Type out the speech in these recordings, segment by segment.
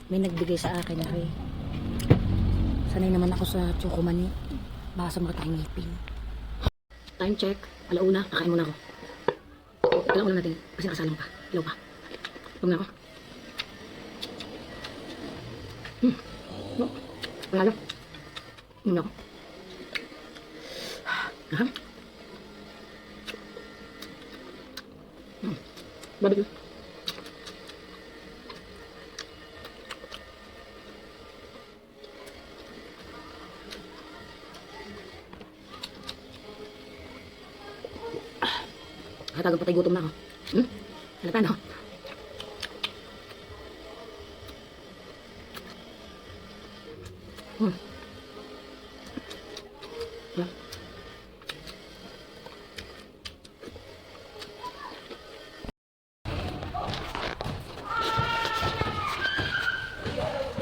May nagbigay sa akin na rin. Sanay naman ako sa chokomani. Baka sa mga tayong ngipin. Time check. Alauna. Kakain muna ako. Alauna natin. Kasi nakasalang pa. Ilaw pa. Huwag na ako. No. Panalo. Muna ako. Barbecue. Hatagang patay gutom na ako. Halata no?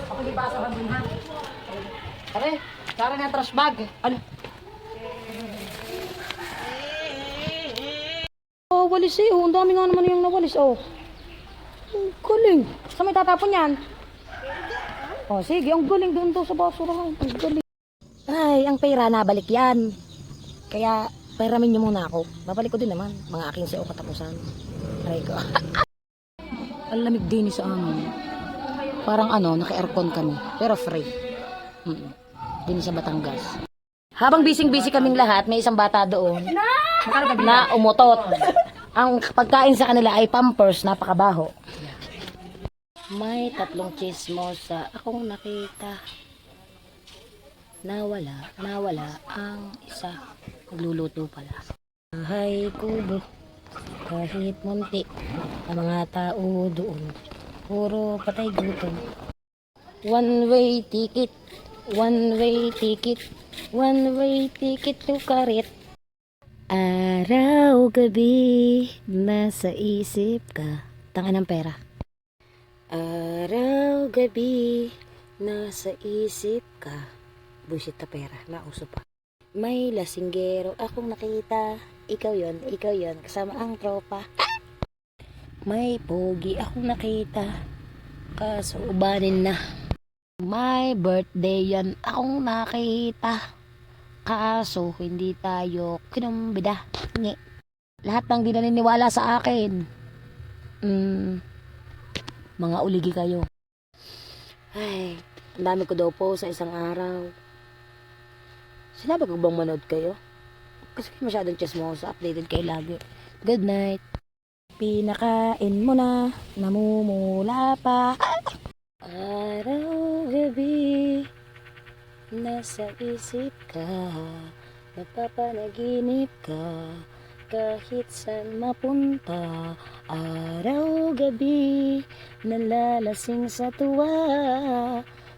Ako di ba sa hambun ha? Pare, cara na trash bag. Ano? Oh, walis eh. Oh, ang dami nga naman yung nawalis. Oh. Ang galing. Saan may tatapon yan? Oh, sige. Ang galing doon to sa basurahan. Ang galing. Ay, ang pera nabalik yan. Kaya, peramin niyo muna ako. Babalik ko din naman. Mga aking siya o katapusan. Aray ko. Ang lamig din sa amin. Parang ano, naka-aircon kami. Pero free. Din sa Batangas. Habang busy-busy kaming lahat, may isang bata doon na umutot. Ang pagkain sa kanila ay Pampers, napakabaho. May 3 chismosa akong nakita. Nawala ang isa. Nagluluto pala. Bahay kubo, kahit munti, ang mga tao doon, puro patay gutom. One way ticket, one way ticket, one way ticket to Karit. Araw gabi, nasa isip ka. Tanga ng pera. Araw gabi, nasa isip ka. Bullshit na pera, nauso pa. May lasinggero akong nakita. Ikaw yon, kasama ang tropa. May pogi akong nakita. Kaso ubanin na. May birthday yan akong nakita. Kaso hindi tayo kinumbida. Lahat ng di naniniwala sa akin. Mga uligi kayo. Ay, ang dami ko daw po sa isang araw. Sinabi ko bang manood kayo? Kasi masyadong chismosa, updated kayo lagi. Good night. Pinakain mo na, namumula pa. Araw gabi, nasa isip ka, napapanaginip ka, kahit saan mapunta. Araw gabi, nalalasing sa tuwa,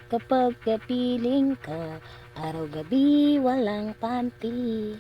kapag kapiling ka. Araw gabi, walang panty.